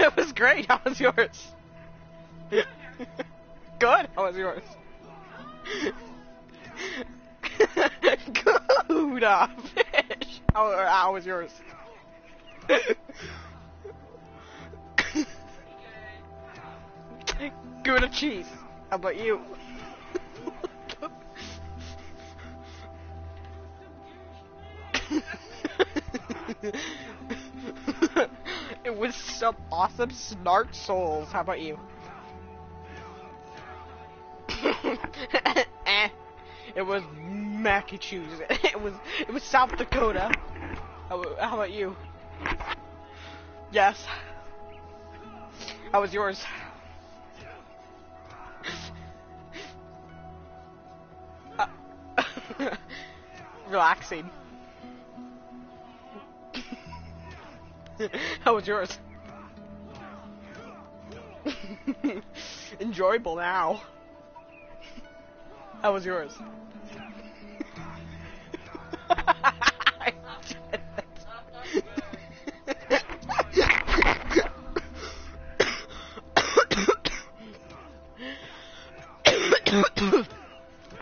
It was great. How was yours? Good. How was yours? Gouda fish. How was yours? Gouda cheese. How about you? It was some awesome snark souls. How about you? It was mac and cheese. It was South Dakota. How about you? Yes. How was yours? Relaxing. How was yours? Enjoyable now. How was yours?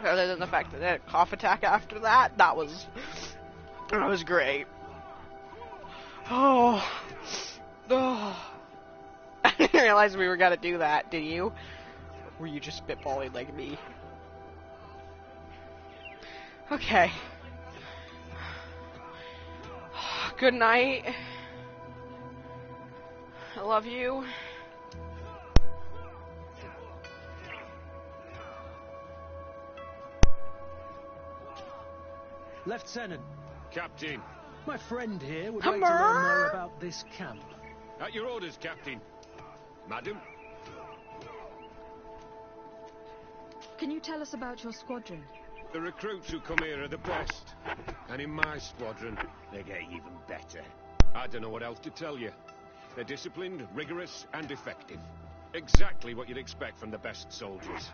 Other than the fact that I had a cough attack after that, that was great. Oh. I didn't realize we were gonna do that, did you? Were you just spitballing like me? Okay. Good night. I love you. Lieutenant. Captain. My friend here would like to learn more about this camp. At your orders, Captain. Madam? Can you tell us about your squadron? The recruits who come here are the best. And in my squadron, they get even better. I don't know what else to tell you. They're disciplined, rigorous, and effective. Exactly what you'd expect from the best soldiers.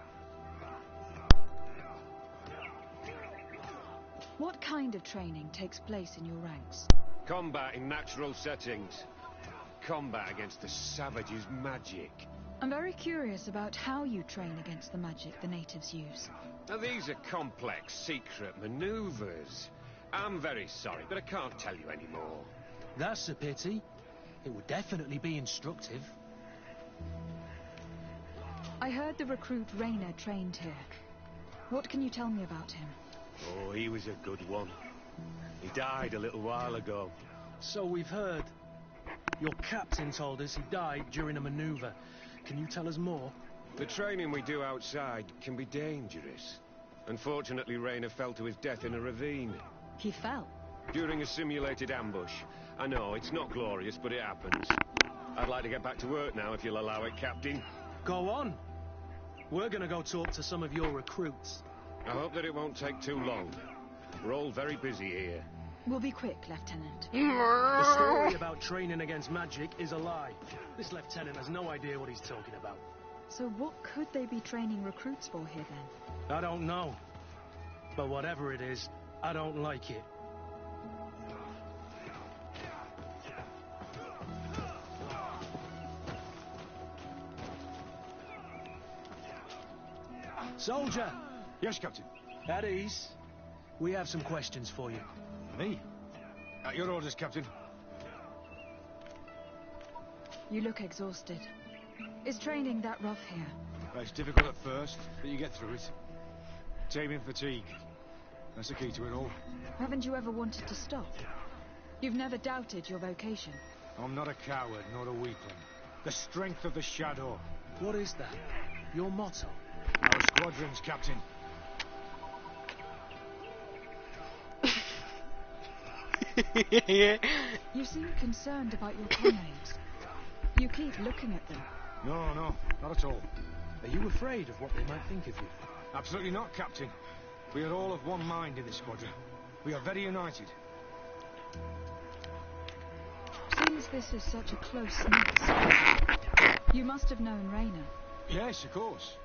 What kind of training takes place in your ranks? Combat in natural settings. Combat against the savages' magic. I'm very curious about how you train against the magic the natives use. Now these are complex, secret maneuvers. I'm very sorry, but I can't tell you anymore. That's a pity. It would definitely be instructive. I heard the recruit Rainer trained here. What can you tell me about him? Oh, he was a good one. He died a little while ago. So we've heard. Your captain told us he died during a maneuver. Can you tell us more? The training we do outside can be dangerous. Unfortunately, Rainer fell to his death in a ravine. He fell? During a simulated ambush. I know, it's not glorious, but it happens. I'd like to get back to work now, if you'll allow it, Captain. Go on. We're gonna go talk to some of your recruits. I hope that it won't take too long. We're all very busy here. We'll be quick, Lieutenant. The story about training against magic is a lie. This lieutenant has no idea what he's talking about. So what could they be training recruits for here, then? I don't know. But whatever it is, I don't like it. Soldier! Yes, Captain. At ease. We have some questions for you. Me? At your orders, Captain. You look exhausted. Is training that rough here? It's difficult at first, but you get through it. Taming fatigue. That's the key to it all. Haven't you ever wanted to stop? You've never doubted your vocation. I'm not a coward, nor a weakling. The strength of the shadow. What is that? Your motto? Our squadrons, Captain. You seem concerned about your comrades. You keep looking at them. No, not at all. Are you afraid of what they might think of you? Absolutely not, Captain. We are all of one mind in this squadron. We are very united. Since this is such a close-knit squadron, you must have known Rainer. Yes, of course.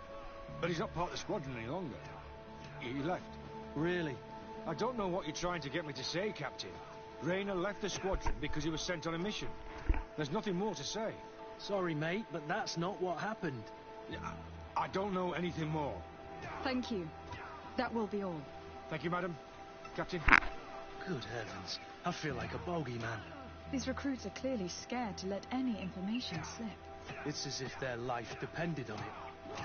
But he's not part of the squadron any longer. He left. Really? I don't know what you're trying to get me to say, Captain. Rainer left the squadron because he was sent on a mission. There's nothing more to say. Sorry, mate, but that's not what happened. I don't know anything more. Thank you. That will be all. Thank you, madam. Captain. Good heavens. I feel like a bogeyman. These recruits are clearly scared to let any information slip. It's as if their life depended on it.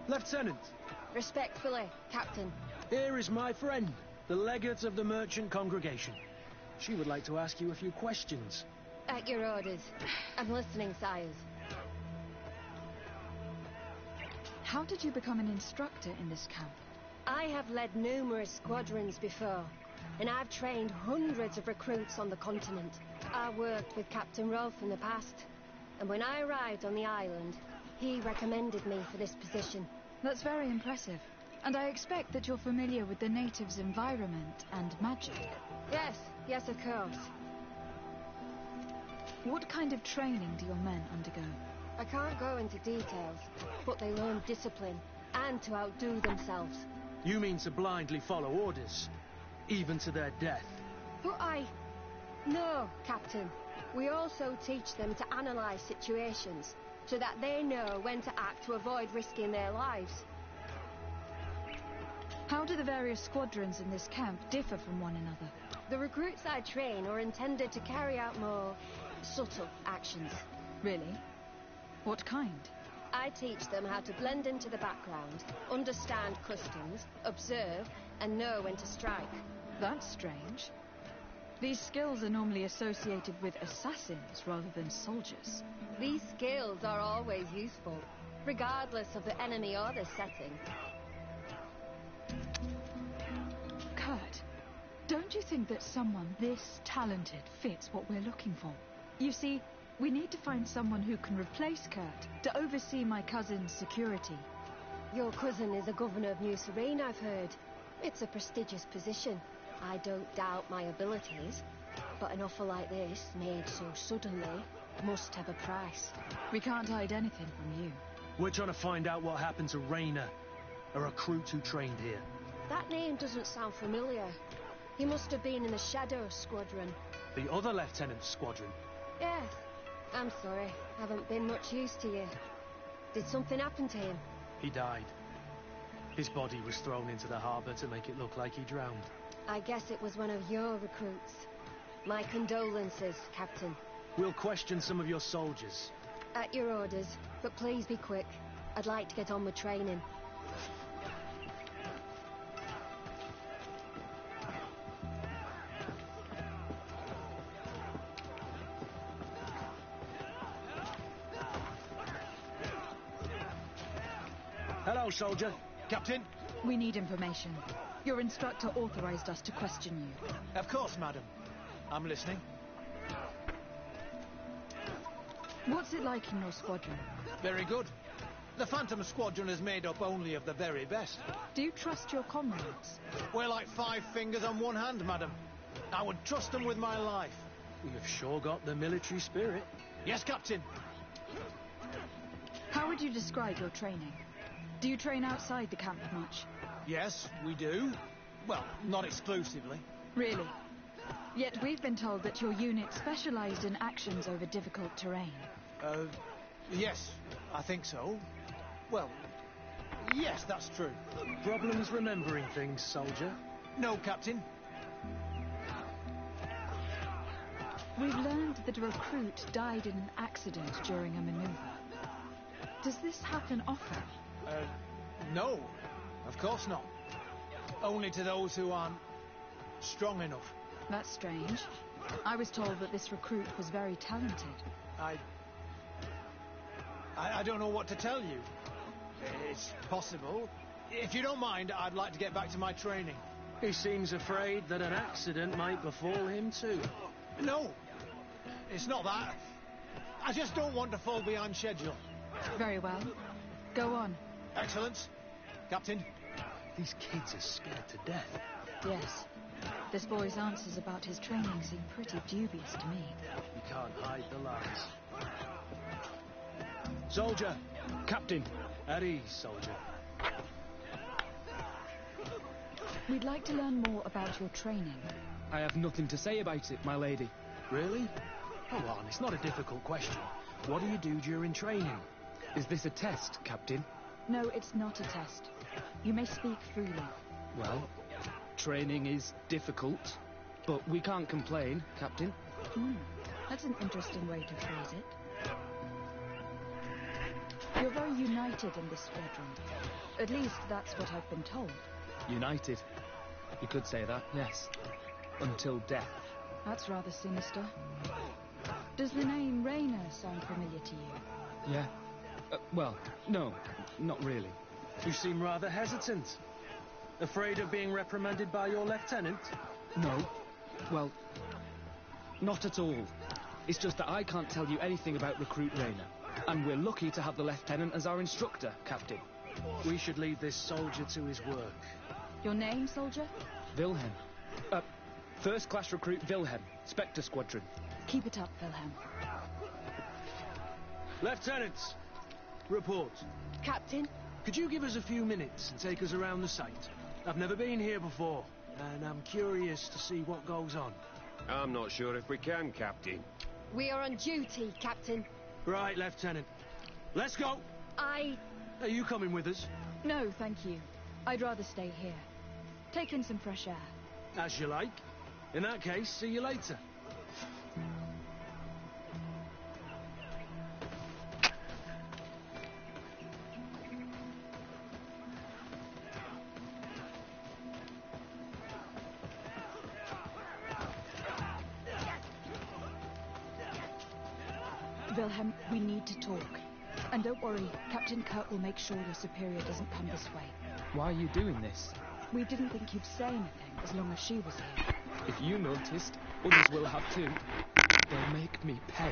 Lieutenant, Respectfully, Captain. here is my friend, the legate of the merchant congregation. She would like to ask you a few questions. At your orders. I'm listening, sires. How did you become an instructor in this camp? I have led numerous squadrons before, and I've trained hundreds of recruits on the continent. I worked with Captain Rolfe in the past, and when I arrived on the island, he recommended me for this position. That's very impressive. And I expect that you're familiar with the natives' environment and magic. Yes, of course. What kind of training do your men undergo? I can't go into details, but they learn discipline and to outdo themselves. You mean to blindly follow orders, even to their death? But No, Captain. We also teach them to analyse situations, so that they know when to act to avoid risking their lives. How do the various squadrons in this camp differ from one another? The recruits I train are intended to carry out more subtle actions. Really? What kind? I teach them how to blend into the background, understand customs, observe, and know when to strike. That's strange. These skills are normally associated with assassins rather than soldiers. These skills are always useful, regardless of the enemy or the setting. Kurt, don't you think that someone this talented fits what we're looking for? You see, we need to find someone who can replace Kurt to oversee my cousin's security. Your cousin is a governor of New Serene, I've heard. It's a prestigious position. I don't doubt my abilities, but an offer like this, made so suddenly, must have a price. We can't hide anything from you. We're trying to find out what happened to Rayner, a recruit who trained here. That name doesn't sound familiar. He must have been in the Shadow Squadron. The other lieutenant's squadron? Yes. I'm sorry. Haven't been much use to you. Did something happen to him? He died. His body was thrown into the harbour to make it look like he drowned. I guess it was one of your recruits. My condolences, Captain. We'll question some of your soldiers. At your orders, but please be quick. I'd like to get on with training. Hello, soldier. Captain? We need information. Your instructor authorized us to question you. Of course, madam. I'm listening. What's it like in your squadron? Very good. The Phantom Squadron is made up only of the very best. Do you trust your comrades? We're like 5 fingers on one hand, madam. I would trust them with my life. You've sure got the military spirit. Yes, Captain. How would you describe your training? Do you train outside the camp much? Yes, we do. Well, not exclusively. Really? Yet we've been told that your unit specialized in actions over difficult terrain. Yes, I think so. Well, yes, that's true. Problems remembering things, soldier? No, Captain. We've learned that a recruit died in an accident during a maneuver. Does this happen often? No. Of course not. Only to those who aren't strong enough. That's strange. I was told that this recruit was very talented. I don't know what to tell you. It's possible. If you don't mind, I'd like to get back to my training. He seems afraid that an accident might befall him too. No, it's not that. I just don't want to fall behind schedule. Very well. Go on. Excellence. Captain. These kids are scared to death. Yes. This boy's answers about his training seem pretty dubious to me. You can't hide the lies. Soldier, Captain, At ease, soldier. We'd like to learn more about your training. I have nothing to say about it, my lady. Really? Come on, it's not a difficult question. What do you do during training? Is this a test, Captain? No, it's not a test. You may speak freely. Well, training is difficult, but we can't complain, Captain. That's an interesting way to phrase it. You're very united in this squadron. At least that's what I've been told. United. You could say that, yes. Until death. That's rather sinister. Does the name Raynor sound familiar to you? Yeah. Well, no, not really. You seem rather hesitant. Afraid of being reprimanded by your lieutenant? No. Well, not at all. It's just that I can't tell you anything about Recruit Raynor. And we're lucky to have the lieutenant as our instructor, Captain. We should leave this soldier to his work. Your name, soldier? Wilhelm. First class recruit Wilhelm, Spectre Squadron. Keep it up, Wilhelm. Lieutenants, report. Captain? Could you give us a few minutes and take us around the site? I've never been here before, and I'm curious to see what goes on. I'm not sure if we can, Captain. We are on duty, Captain. Right, Lieutenant. Let's go! I... Are you coming with us? No, thank you. I'd rather stay here. Take in some fresh air. As you like. In that case, see you later. Wilhelm, we need to talk. And don't worry, Captain Kurt will make sure your superior doesn't come this way. Why are you doing this? We didn't think you'd say anything as long as she was here. If you noticed, others will have too. They'll make me pay.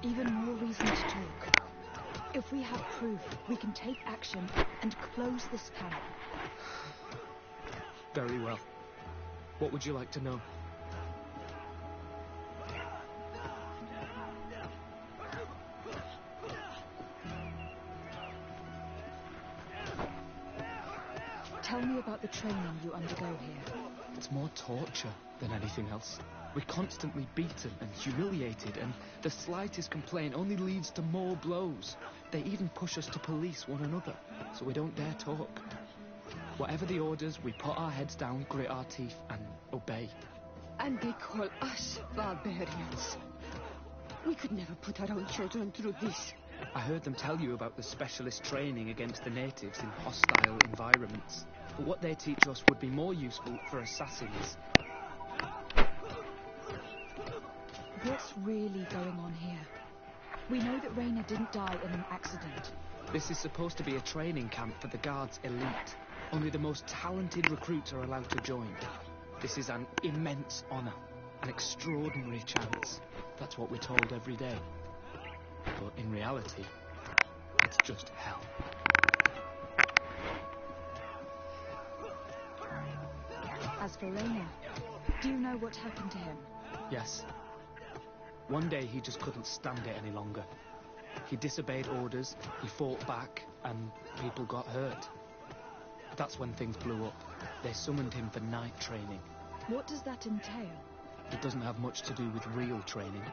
Even more reason to talk. If we have proof, we can take action and close this camp. Very well. What would you like to know? Tell me about the training you undergo here. It's more torture than anything else. We're constantly beaten and humiliated, and the slightest complaint only leads to more blows. They even push us to police one another, so we don't dare talk. Whatever the orders, we put our heads down, grit our teeth, and obey. And they call us barbarians. We could never put our own children through this. I heard them tell you about the specialist training against the natives in hostile environments. But what they teach us would be more useful for assassins. What's really going on here? We know that Raynor didn't die in an accident. This is supposed to be a training camp for the Guard's elite. Only the most talented recruits are allowed to join. This is an immense honor, an extraordinary chance. That's what we're told every day. But in reality, it's just hell. As for Raynor, do you know what happened to him? Yes. One day he just couldn't stand it any longer. He disobeyed orders, he fought back, and people got hurt. That's when things blew up. They summoned him for night training. What does that entail? It doesn't have much to do with real training.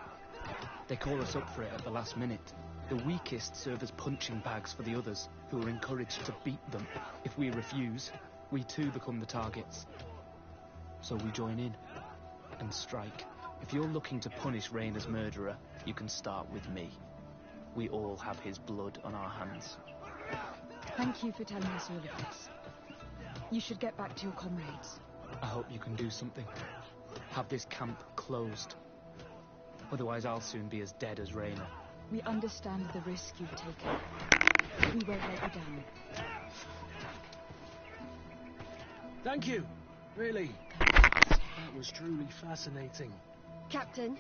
They call us up for it at the last minute. The weakest serve as punching bags for the others, who are encouraged to beat them. If we refuse, we too become the targets. So we join in and strike. If you're looking to punish Raynor's murderer, you can start with me. We all have his blood on our hands. Thank you for telling us all of this. You should get back to your comrades. I hope you can do something. Have this camp closed. Otherwise I'll soon be as dead as Raynor. We understand the risk you've taken. We won't let you down. Thank you. Really. That was truly fascinating. Captain?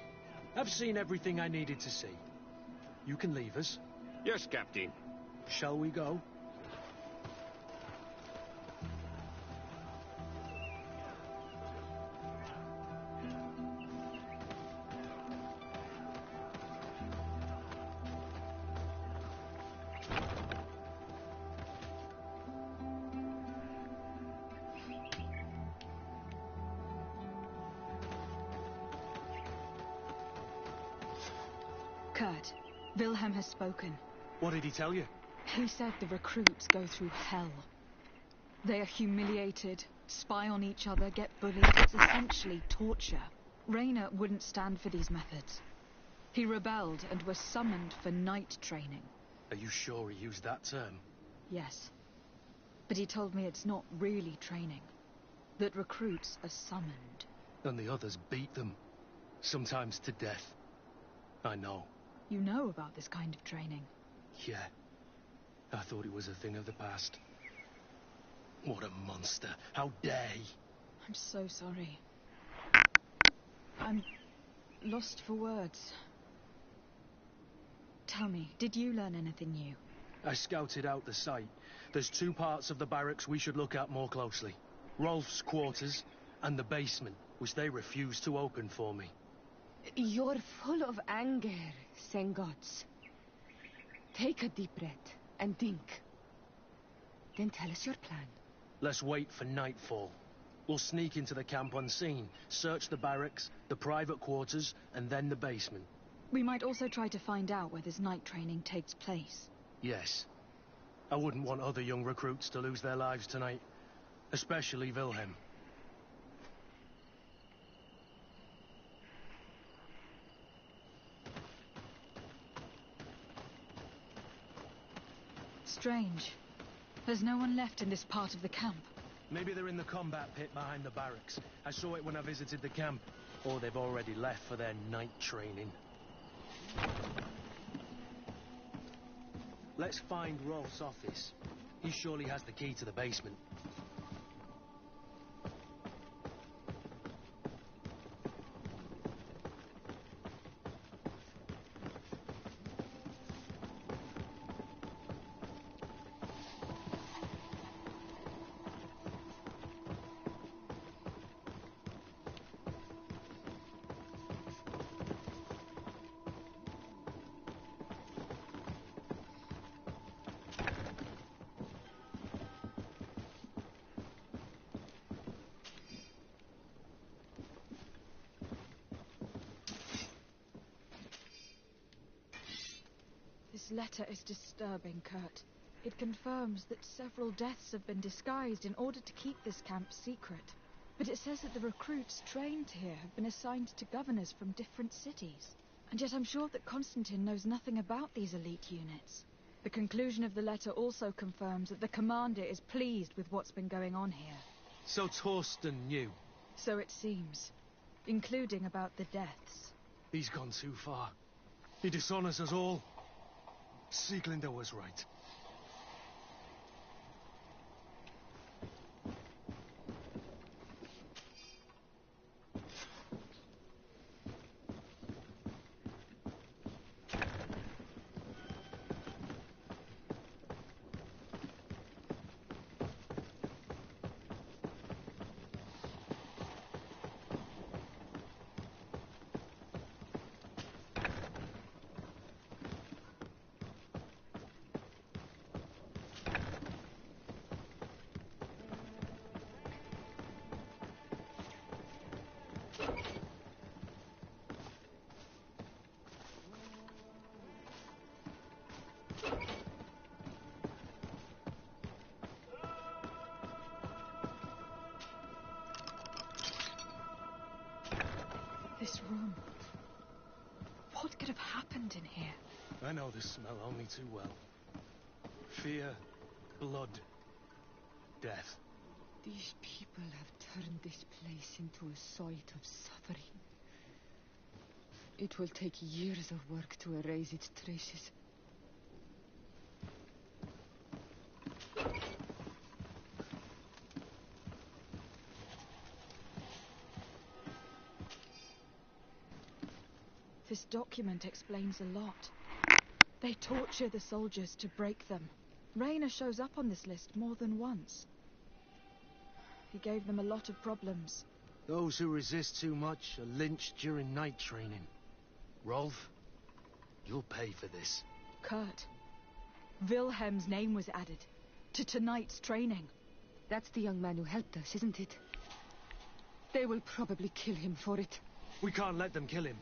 I've seen everything I needed to see. You can leave us. Yes, Captain. Shall we go? Kurt, Wilhelm has spoken. What did he tell you? He said the recruits go through hell. They are humiliated, spy on each other, get bullied. It's essentially torture. Raynor wouldn't stand for these methods. He rebelled and was summoned for night training. Are you sure he used that term? Yes. But he told me it's not really training. That recruits are summoned. And the others beat them. Sometimes to death. I know. You know about this kind of training? Yeah. I thought it was a thing of the past. What a monster. How dare he? I'm so sorry. I'm lost for words. Tell me, did you learn anything new? I scouted out the site. There's 2 parts of the barracks we should look at more closely. Rolf's quarters and the basement, which they refused to open for me. You're full of anger, Sengots. Take a deep breath and think. Then tell us your plan. Let's wait for nightfall. We'll sneak into the camp unseen, search the barracks, the private quarters, and then the basement. We might also try to find out where this night training takes place. Yes. I wouldn't want other young recruits to lose their lives tonight. Especially Wilhelm. Strange. There's no one left in this part of the camp. Maybe they're in the combat pit behind the barracks. I saw it when I visited the camp. Or they've already left for their night training. Let's find Rolf's office. He surely has the key to the basement. This letter is disturbing, Kurt. It confirms that several deaths have been disguised in order to keep this camp secret. But it says that the recruits trained here have been assigned to governors from different cities. And yet I'm sure that Constantine knows nothing about these elite units. The conclusion of the letter also confirms that the commander is pleased with what's been going on here. So Torsten knew. So it seems. Including about the deaths. He's gone too far. He dishonors us all. Sieglinde was right. This room. What could have happened in here? I know this smell only too well. Fear, blood, death. These people have turned this place into a site of suffering. It will take years of work to erase its traces. This document explains a lot. They torture the soldiers to break them. Raynor shows up on this list more than once. He gave them a lot of problems. Those who resist too much are lynched during night training. Rolf, you'll pay for this. Kurt, Wilhelm's name was added to tonight's training. That's the young man who helped us, isn't it? They will probably kill him for it. We can't let them kill him.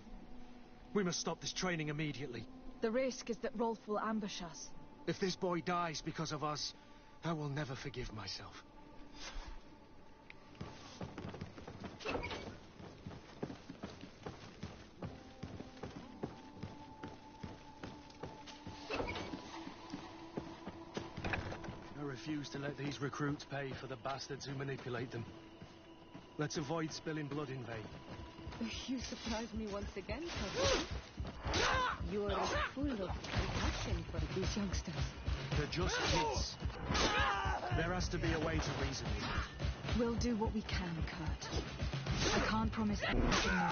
We must stop this training immediately. The risk is that Rolf will ambush us. If this boy dies because of us, I will never forgive myself. I refuse to let these recruits pay for the bastards who manipulate them. Let's avoid spilling blood in vain. You surprise me once again, Toby. You are full of compassion for these youngsters. They're just kids. There has to be a way to reason with them. We'll do what we can, Kurt. I can't promise anything more.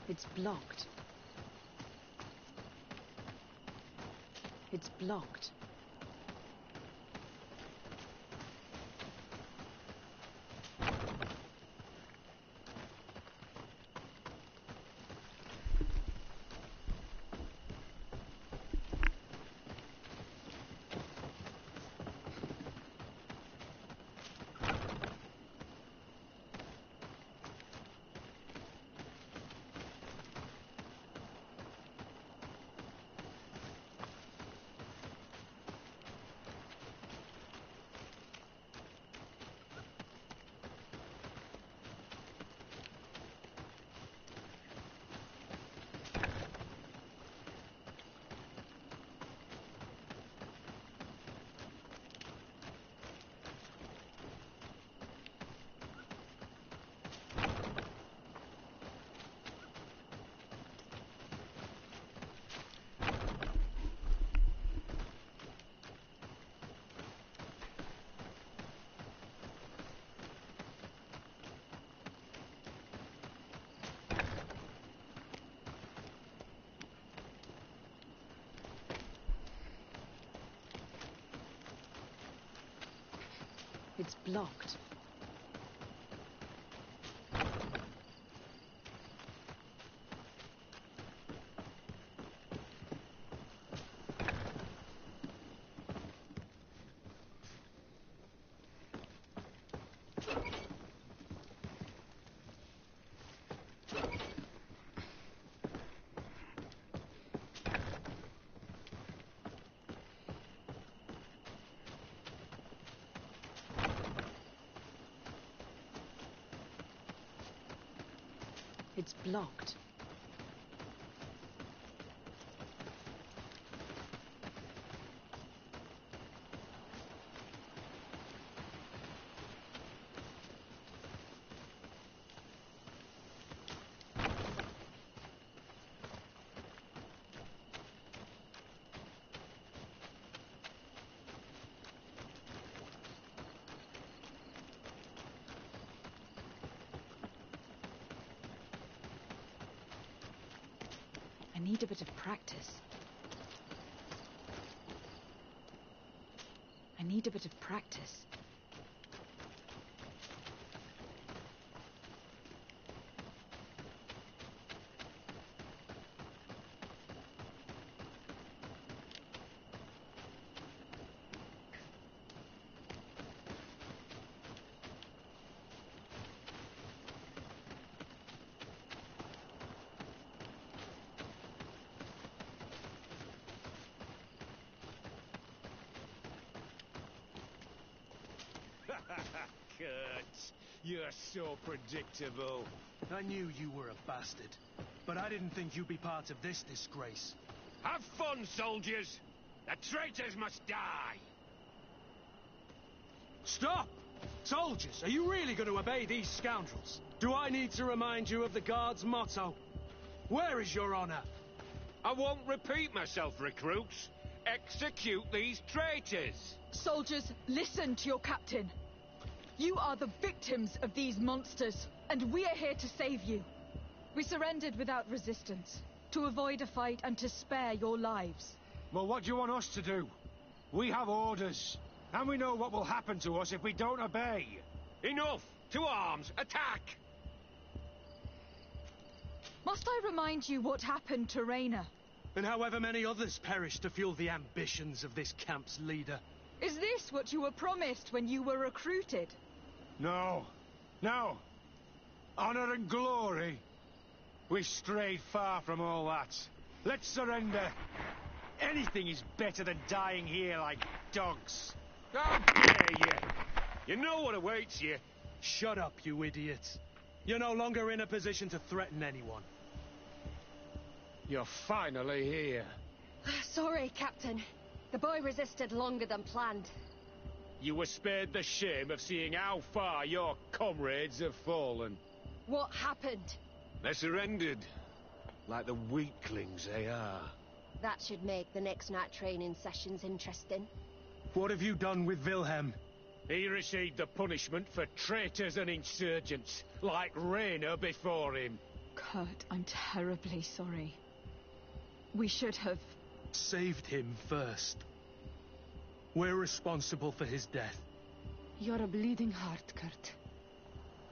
It's blocked. It's blocked. It's blocked. It's blocked. I need a bit of practice. I need a bit of practice. Kurt, you're so predictable. I knew you were a bastard, but I didn't think you'd be part of this disgrace. Have fun, soldiers! The traitors must die! Stop! Soldiers, are you really going to obey these scoundrels? Do I need to remind you of the Guard's motto? Where is your honor? I won't repeat myself, recruits. Execute these traitors! Soldiers, listen to your captain. You are the victims of these monsters, and we are here to save you. We surrendered without resistance, to avoid a fight and to spare your lives. Well, what do you want us to do? We have orders, and we know what will happen to us if we don't obey. Enough! To arms! Attack! Must I remind you what happened to Rayna? And however many others perished to fuel the ambitions of this camp's leader. Is this what you were promised when you were recruited? No. No. Honor and glory. We strayed far from all that. Let's surrender. Anything is better than dying here like dogs. How dare you! You know what awaits you. Shut up, you idiots. You're no longer in a position to threaten anyone. You're finally here. Sorry, Captain. The boy resisted longer than planned. You were spared the shame of seeing how far your comrades have fallen. What happened? They surrendered, like the weaklings they are. That should make the next night training sessions interesting. What have you done with Wilhelm? He received the punishment for traitors and insurgents, like Rayna before him. Kurt, I'm terribly sorry. We should have... saved him first. We're responsible for his death. You're a bleeding heart, Kurt.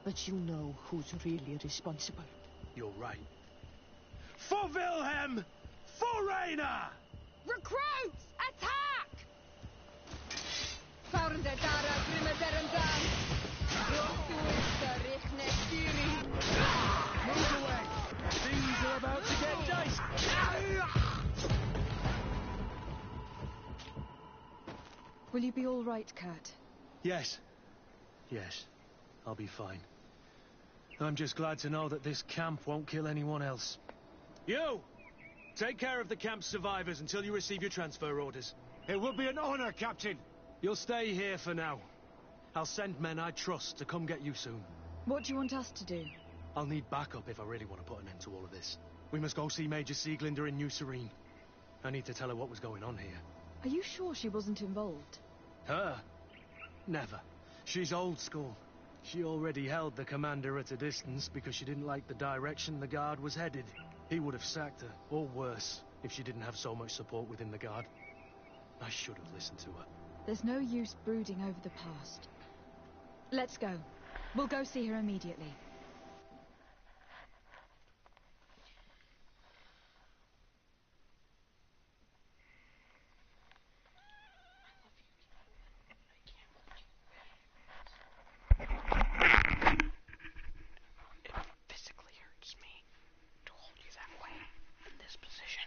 But you know who's really responsible. You're right. For Wilhelm! For Rayna! Recruits! Attack! Move away! Things are about to get dicey! Will you be all right, Kurt? Yes. Yes. I'll be fine. I'm just glad to know that this camp won't kill anyone else. You! Take care of the camp's survivors until you receive your transfer orders. It will be an honor, Captain. You'll stay here for now. I'll send men I trust to come get you soon. What do you want us to do? I'll need backup if I really want to put an end to all of this. We must go see Major Sieglinder in New Serene. I need to tell her what was going on here. Are you sure she wasn't involved? Her? Never. She's old school. She already held the commander at a distance because she didn't like the direction the Guard was headed. He would have sacked her, or worse, if she didn't have so much support within the Guard. I should have listened to her. There's no use brooding over the past. Let's go. We'll go see her immediately. It physically hurts me to hold you that way in this position.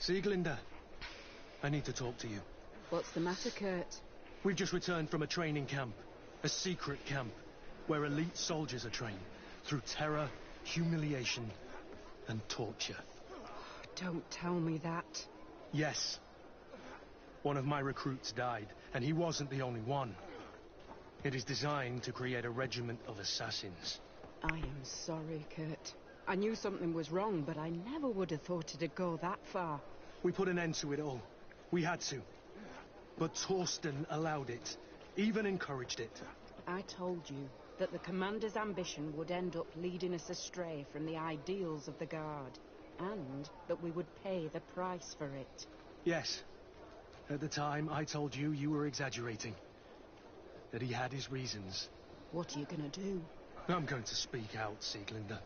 Sieglinde, I need to talk to you. What's the matter, Kurt? We've just returned from a training camp. A secret camp. Where elite soldiers are trained. Through terror, humiliation, and torture. Don't tell me that. Yes. One of my recruits died, and he wasn't the only one. It is designed to create a regiment of assassins. I am sorry, Kurt. I knew something was wrong, but I never would have thought it'd go that far. We put an end to it all. We had to. But Torsten allowed it. Even encouraged it. I told you that the commander's ambition would end up leading us astray from the ideals of the Guard, and that we would pay the price for it. Yes. At the time, I told you you were exaggerating. That he had his reasons. What are you gonna do? I'm going to speak out, Sieglinde.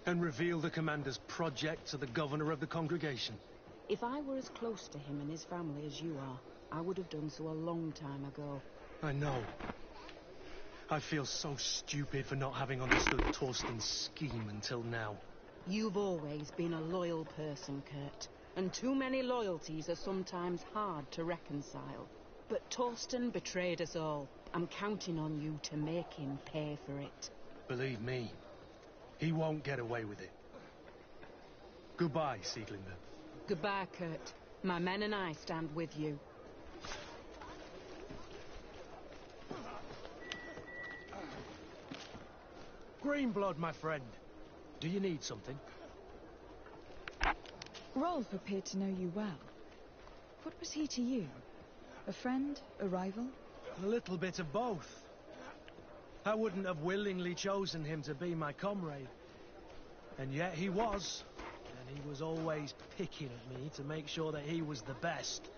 And reveal the commander's project to the governor of the congregation. If I were as close to him and his family as you are, I would have done so a long time ago. I know. I feel so stupid for not having understood Torsten's scheme until now. You've always been a loyal person, Kurt. And too many loyalties are sometimes hard to reconcile. But Torsten betrayed us all. I'm counting on you to make him pay for it. Believe me, he won't get away with it. Goodbye, Sieglinde. Goodbye, Kurt. My men and I stand with you. Greenblood, my friend. Do you need something? Rolf appeared to know you well. What was he to you? A friend? A rival? A little bit of both. I wouldn't have willingly chosen him to be my comrade. And yet he was. And he was always picking at me to make sure that he was the best,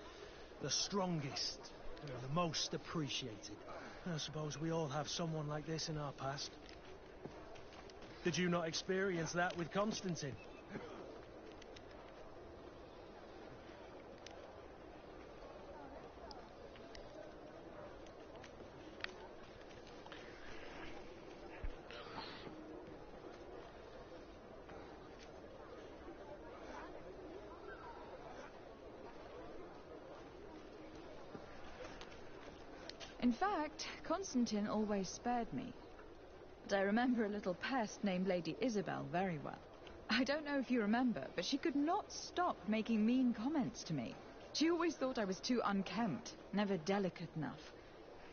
the strongest, the most appreciated. I suppose we all have someone like this in our past. Did you not experience that with Constantine? In fact, Constantine always spared me. But I remember a little pest named Lady Isabel very well. I don't know if you remember, but she could not stop making mean comments to me. She always thought I was too unkempt, never delicate enough.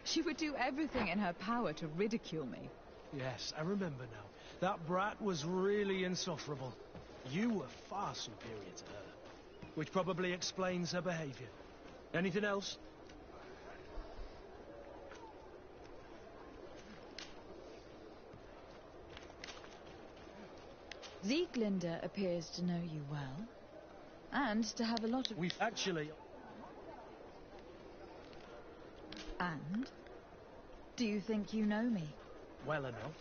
She would do everything in her power to ridicule me. Yes, I remember now. That brat was really insufferable. You were far superior to her, which probably explains her behavior. Anything else? Sieglinde appears to know you well, and to have a lot of... We've actually... And? Do you think you know me? Well enough,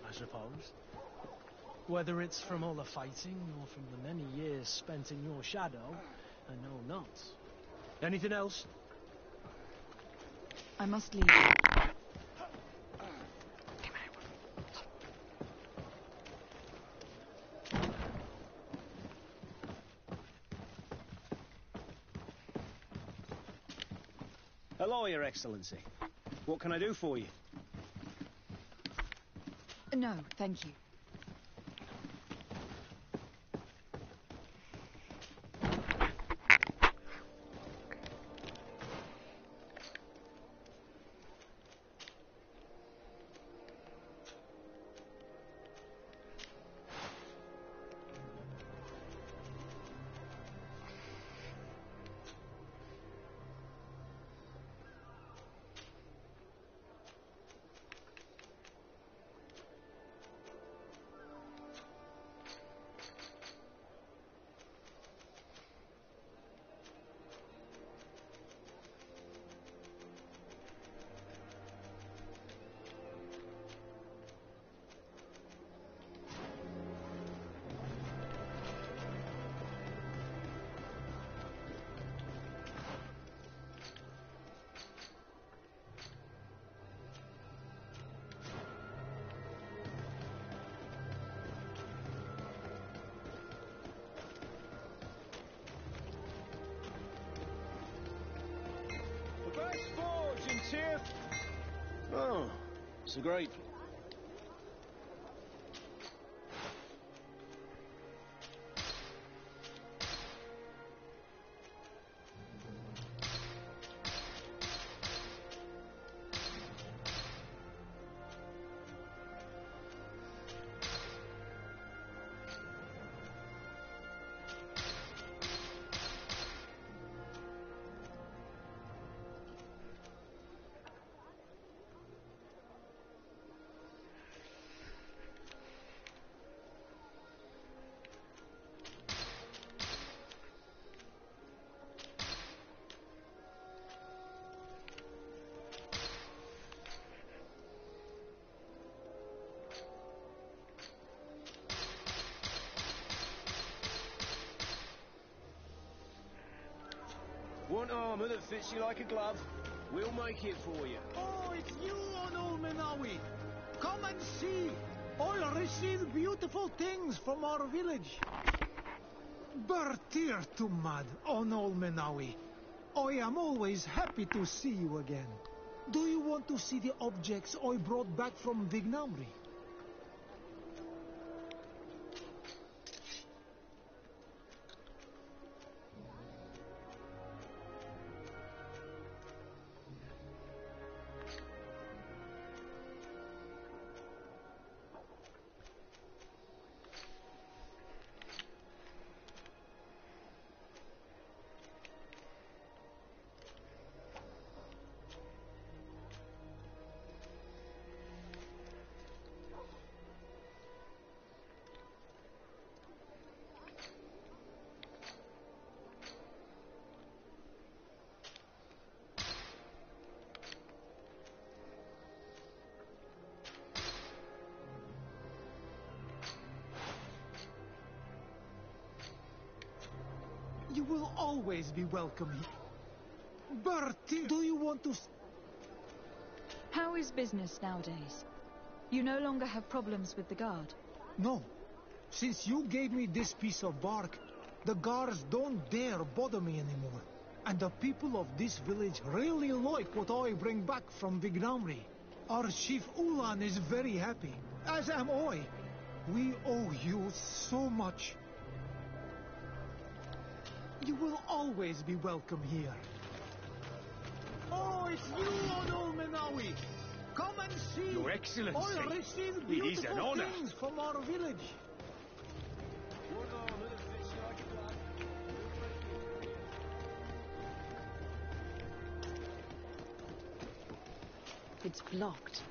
I suppose. Whether it's from all the fighting, or from the many years spent in your shadow, I know not. Anything else? I must leave you. Hello, Your Excellency. What can I do for you? No, thank you. Oh, so grateful. Want armour that fits you like a glove? We'll make it for you. Oh, it's you on Old Menawi. Come and see. I'll receive beautiful things from our village. Bertir Tumad on Old Menawi. I am always happy to see you again. Do you want to see the objects I brought back from Vignamri? You will always be welcome here. Bertie, do you want to... How is business nowadays? You no longer have problems with the guard? No. Since you gave me this piece of bark, the guards don't dare bother me anymore. And the people of this village really like what I bring back from Vignamri. Our chief Ulan is very happy, as am I. We owe you so much. You will always be welcome here. Oh, it's you on Old Menawi. Come and see. Your Excellency, I'll receive it is an beautiful honor. things from our village. Want armour that fits you like a glove? It's blocked.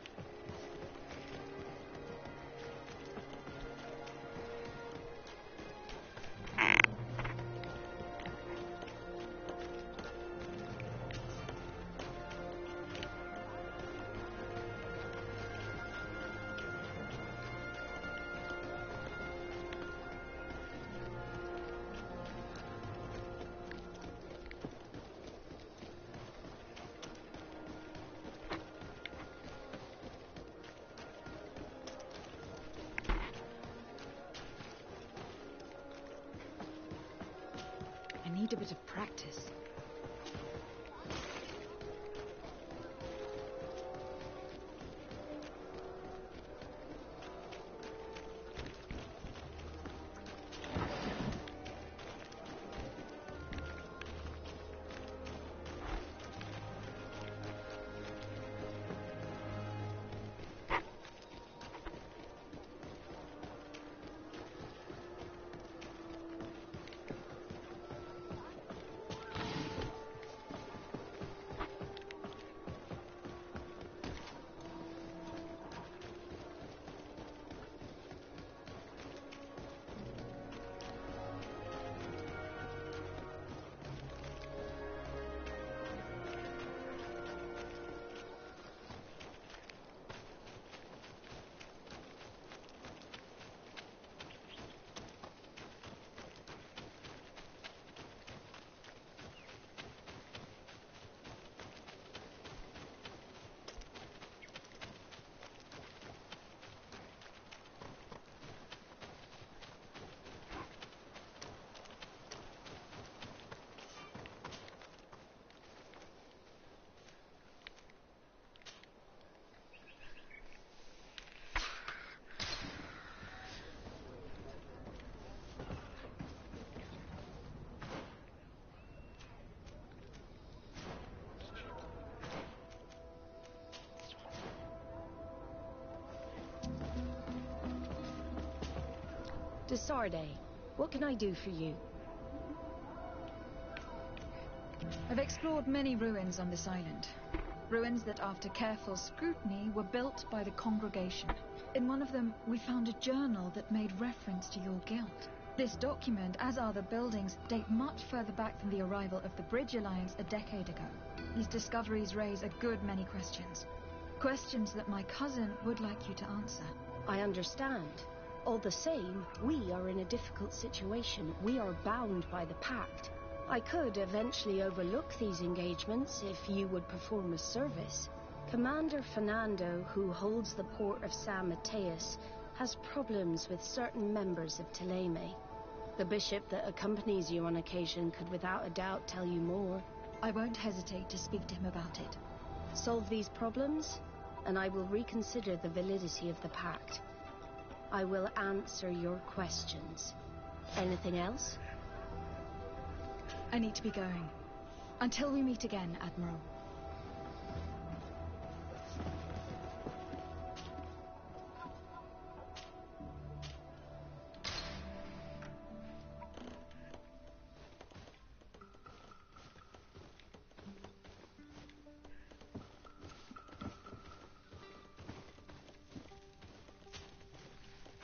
I need a bit of practice. Desarde, what can I do for you? I've explored many ruins on this island. Ruins that, after careful scrutiny, were built by the congregation. In one of them, we found a journal that made reference to your guild. This document, as are the buildings, date much further back than the arrival of the Bridge Alliance a decade ago. These discoveries raise a good many questions. Questions that my cousin would like you to answer. I understand. All the same, we are in a difficult situation. We are bound by the pact. I could eventually overlook these engagements if you would perform a service. Commander Fernando, who holds the port of San Mateus, has problems with certain members of Teleme. The bishop that accompanies you on occasion could without a doubt tell you more. I won't hesitate to speak to him about it. Solve these problems, and I will reconsider the validity of the pact. I will answer your questions. Anything else? I need to be going. Until we meet again, Admiral.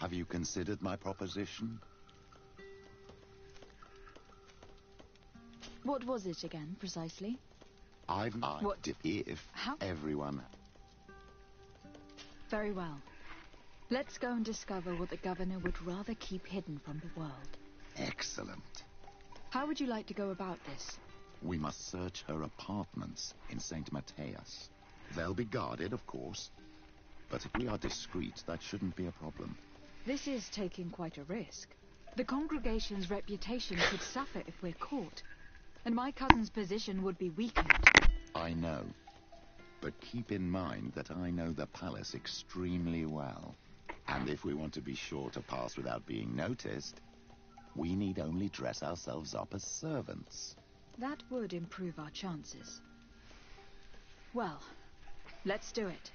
Have you considered my proposition? What was it again, precisely? I've What? If How? everyone... Very well. Let's go and discover what the governor would rather keep hidden from the world. Excellent. How would you like to go about this? We must search her apartments in St. Mateus. They'll be guarded, of course. But if we are discreet, that shouldn't be a problem. This is taking quite a risk. The congregation's reputation could suffer if we're caught. And my cousin's position would be weakened. I know. But keep in mind that I know the palace extremely well. And if we want to be sure to pass without being noticed, we need only dress ourselves up as servants. That would improve our chances. Well, let's do it.